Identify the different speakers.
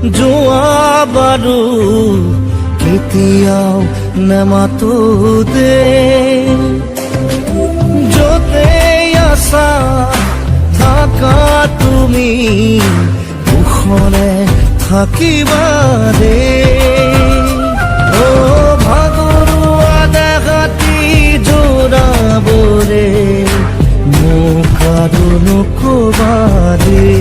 Speaker 1: যোৱা বাৰু কেতিয়াও নেমাতো দে য'তে আছা থাকা তুমি দুখনে থাকিবা দে ও ভাগৰুৱা দেহাতি জোৰাবৰে মোক আৰু নকবা দে